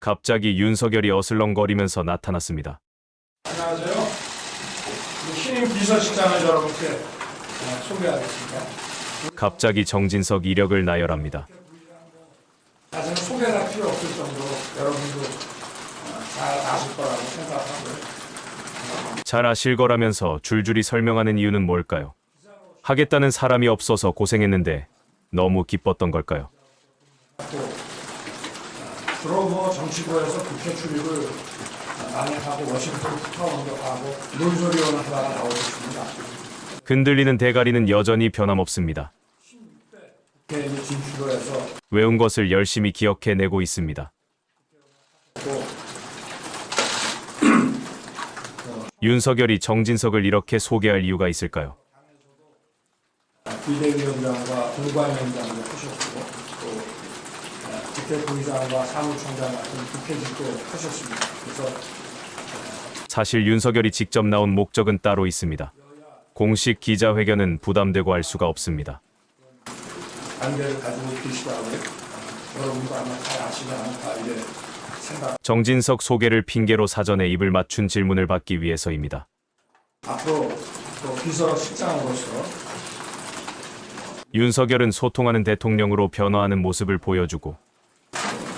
갑자기 윤석열이 어슬렁거리면서 나타났습니다. 안녕하세요. 신임 비서실장을 여러분께 소개하겠습니다. 갑자기 정진석 이력을 나열합니다. 사실은 소개할 필요 없을 정도로 여러분도 잘 아실 거라고 생각하고요. 잘 아실 거라면서 줄줄이 설명하는 이유는 뭘까요? 하겠다는 사람이 없어서 고생했는데 너무 기뻤던 걸까요? 주로 정치부에서 국회 출입을 많이 하고 워싱턴 특파원도 가고 논소리원을 하다가 나오셨습니다. 흔들리는 대가리는 여전히 변함없습니다. 국회에 진출을 해서 외운 것을 열심히 기억해내고 있습니다. 윤석열이 정진석을 이렇게 소개할 이유가 있을까요? 비대위원장과 공관위원장도 하셨고 또 국회 부의장과 사무총장 같은 국회직도 하셨습니다. 그래서 사실 윤석열이 직접 나온 목적은 따로 있습니다. 공식 기자회견은 부담되고 할 수가 없습니다. 관계를 가지고 계시다고요. 여러분도 아마 잘 아시지 않을까 이제 생각. 정진석 소개를 핑계로 사전에 입을 맞춘 질문을 받기 위해서입니다. 앞으로 또 비서실장으로서 윤석열은 소통하는 대통령으로 변화하는 모습을 보여주고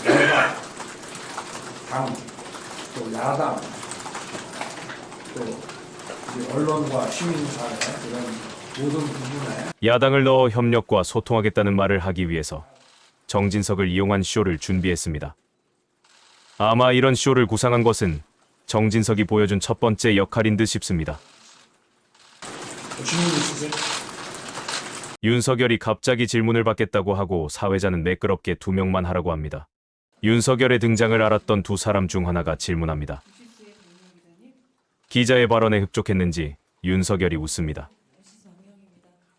여야, 당, 또 야당, 또 이제 언론과 시민사회 이런 모든 부분에 야당을 넣어 협력과 소통하겠다는 말을 하기 위해서 정진석을 이용한 쇼를 준비했습니다. 아마 이런 쇼를 구상한 것은 정진석이 보여준 첫 번째 역할인 듯 싶습니다. 질문 있으세요? 윤석열이 갑자기 질문을 받겠다고 하고 사회자는 매끄럽게 2명만 하라고 합니다. 윤석열의 등장을 알았던 두 사람 중 하나가 질문합니다. 기자의 발언에 흡족했는지 윤석열이 웃습니다.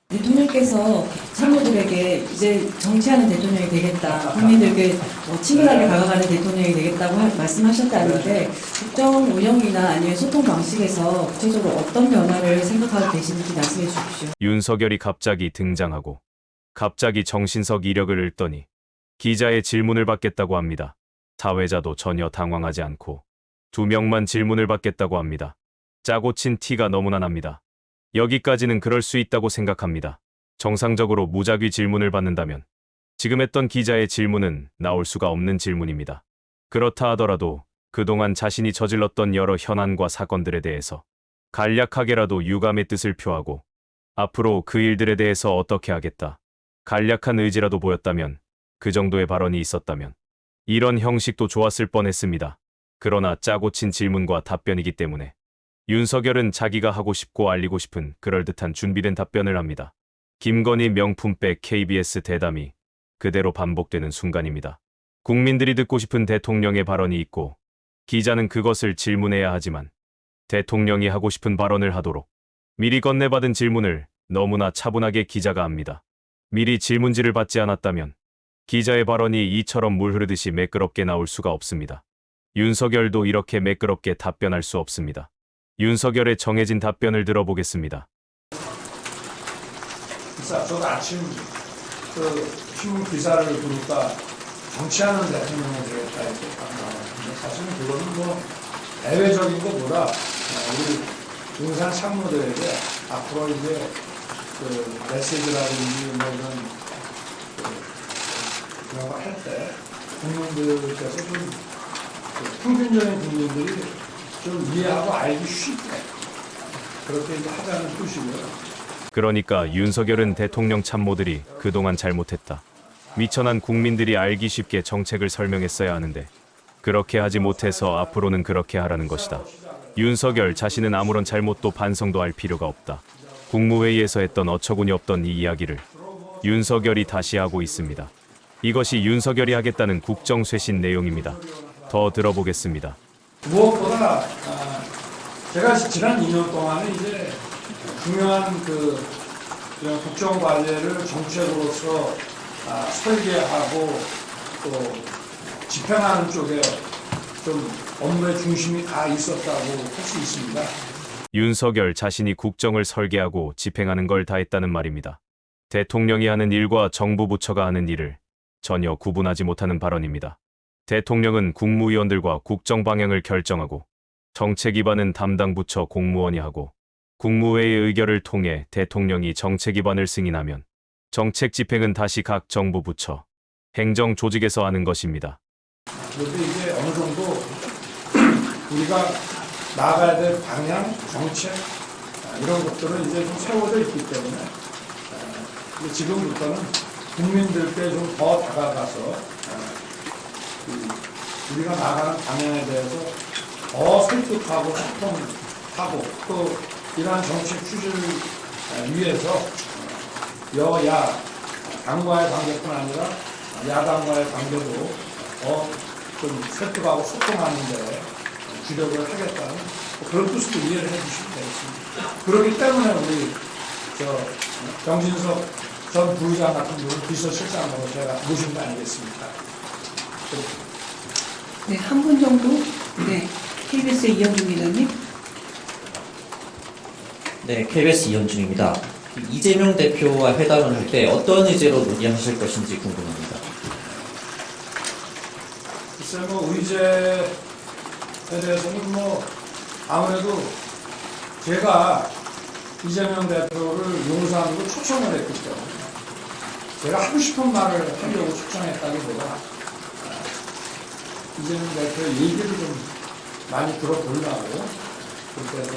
대통령께서 참모들에게 이제 정치하는 대통령이 되겠다, 국민들께 친근하게 다가가는 대통령이 되겠다고 말씀하셨다는데 국정 운영이나 아니면 소통 방식에서 구체적으로 어떤 변화를 생각하고 계신지 말씀해 주십시오. 윤석열이 갑자기 등장하고 갑자기 정진석 이력을 읽더니 기자의 질문을 받겠다고 합니다. 사회자도 전혀 당황하지 않고 2명만 질문을 받겠다고 합니다. 짜고 친 티가 너무나 납니다. 여기까지는 그럴 수 있다고 생각합니다. 정상적으로 무작위 질문을 받는다면 지금 했던 기자의 질문은 나올 수가 없는 질문입니다. 그렇다 하더라도 그동안 자신이 저질렀던 여러 현안과 사건들에 대해서 간략하게라도 유감의 뜻을 표하고 앞으로 그 일들에 대해서 어떻게 하겠다, 간략한 의지라도 보였다면, 그 정도의 발언이 있었다면 이런 형식도 좋았을 뻔했습니다. 그러나 짜고 친 질문과 답변이기 때문에 윤석열은 자기가 하고 싶고 알리고 싶은 그럴듯한 준비된 답변을 합니다. 김건희 명품백 KBS 대담이 그대로 반복되는 순간입니다. 국민들이 듣고 싶은 대통령의 발언이 있고 기자는 그것을 질문해야 하지만 대통령이 하고 싶은 발언을 하도록 미리 건네받은 질문을 너무나 차분하게 기자가 합니다. 미리 질문지를 받지 않았다면 기자의 발언이 이처럼 물 흐르듯이 매끄럽게 나올 수가 없습니다. 윤석열도 이렇게 매끄럽게 답변할 수 없습니다. 윤석열의 정해진 답변을 들어보겠습니다. 저도 아침 신문 기사를 보니까 정치하는 대통령이 되겠다 이렇게 딱 나왔는데 사실은 그거는 대외적인 것보다 우리 용산 참모들에게 앞으로 이제 그 메시지라든지 이런 거 할 때 국민들께서 좀 평균적인 국민들이 좀 이해하고 알기 쉽게 그렇게 이제 하자는 뜻이고요. 그러니까 윤석열은 대통령 참모들이 그동안 잘못했다, 미천한 국민들이 알기 쉽게 정책을 설명했어야 하는데 그렇게 하지 못해서 앞으로는 그렇게 하라는 것이다. 윤석열 자신은 아무런 잘못도 반성도 할 필요가 없다. 국무회의에서 했던 어처구니 없던 이 이야기를 윤석열이 다시 하고 있습니다. 이것이 윤석열이 하겠다는 국정쇄신 내용입니다. 더 들어보겠습니다. 무엇보다 제가 지난 2년 동안에 이제 중요한 이런 국정 관리를 정책으로서 설계하고 또 집행하는 쪽에 좀 업무의 중심이 다 있었다고 할 수 있습니다. 윤석열 자신이 국정을 설계하고 집행하는 걸 다 했다는 말입니다. 대통령이 하는 일과 정부 부처가 하는 일을 전혀 구분하지 못하는 발언입니다. 대통령은 국무위원들과 국정 방향을 결정하고 정책 위반은 담당 부처 공무원이 하고 국무회의 의결을 통해 대통령이 정책 위반을 승인하면 정책 집행은 다시 각 정부 부처, 행정 조직에서 하는 것입니다. 그런데 이제 어느 정도 우리가 나가야 될 방향, 정책 이런 것들은 이제 좀 세워져 있기 때문에 이제 지금부터는 국민들께 좀 더 다가가서 우리가 나가는 방향에 대해서 더 설득하고 소통하고 또 이러한 정책 추진을 위해서 여야 당과의 관계뿐 아니라 야당과의 관계도 더 좀 설득하고 소통하는 데 주력을 하겠다는 그런 뜻으로 이해를 해주시면 되겠습니다. 그렇기 때문에 우리 정진석 전 부의장 같은 경우는 비서실장으로 제가 모신 거 아니겠습니까? 네, 한 분 정도? 네, KBS 이현중 기자님. 네, KBS 이현준입니다. 이재명 대표와 회담을 할 때 어떤 의제로 논의하실 것인지 궁금합니다. 글쎄 의제에 대해서는 아무래도 제가 이재명 대표를 용산으로 초청을 했기 때문에 제가 하고 싶은 말을 하려고 초청했다기보다 이재명 대표의 얘기를 좀 많이 들어보려고 그렇게 해서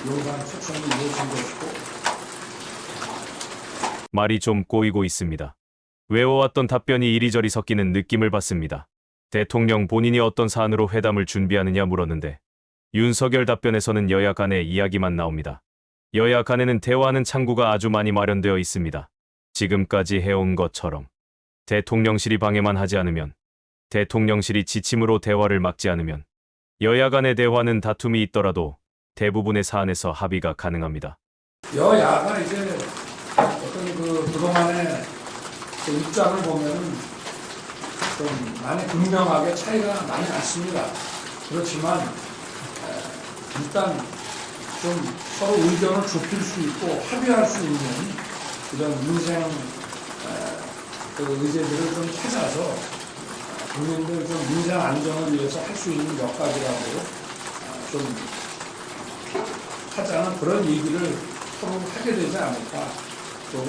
용산 초청이 이루어진 것이고. 말이 좀 꼬이고 있습니다. 외워왔던 답변이 이리저리 섞이는 느낌을 받습니다. 대통령 본인이 어떤 사안으로 회담을 준비하느냐 물었는데 윤석열 답변에서는 여야 간의 이야기만 나옵니다. 여야 간에는 대화하는 창구가 아주 많이 마련되어 있습니다. 지금까지 해온 것처럼 대통령실이 방해만 하지 않으면, 대통령실이 지침으로 대화를 막지 않으면 여야 간의 대화는 다툼이 있더라도 대부분의 사안에서 합의가 가능합니다. 여야가 이제 어떤 그동안의 입장을 보면은 좀 많이 분명하게 차이가 많이 났습니다. 그렇지만 일단 좀 서로 의견을 좁힐 수 있고 합의할 수 있는 이런 민생 의제들을 좀 찾아서 국민들 좀 민생 안정을 위해서 할 수 있는 몇 가지라고 좀 하자는 그런 얘기를 서로 하게 되지 않을까. 또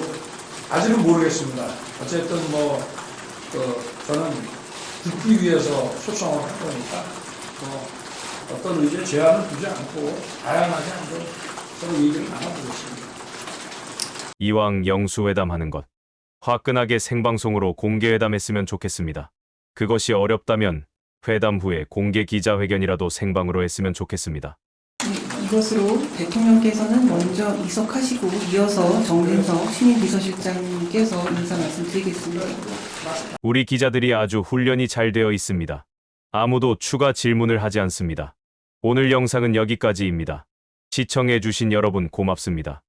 아직은 모르겠습니다. 어쨌든 저는 듣기 위해서 초청을 할 거니까 어떤 의제 제한을 두지 않고 다양하게 한번 서로 얘기를 나눠보겠습니다. 이왕 영수회담하는 것, 화끈하게 생방송으로 공개회담했으면 좋겠습니다. 그것이 어렵다면 회담 후에 공개 기자회견이라도 생방으로 했으면 좋겠습니다. 네, 이것으로 대통령께서는 먼저 이석하시고 이어서 정진석 신임비서실장님께서 인사 말씀드리겠습니다. 우리 기자들이 아주 훈련이 잘 되어 있습니다. 아무도 추가 질문을 하지 않습니다. 오늘 영상은 여기까지입니다. 시청해주신 여러분 고맙습니다.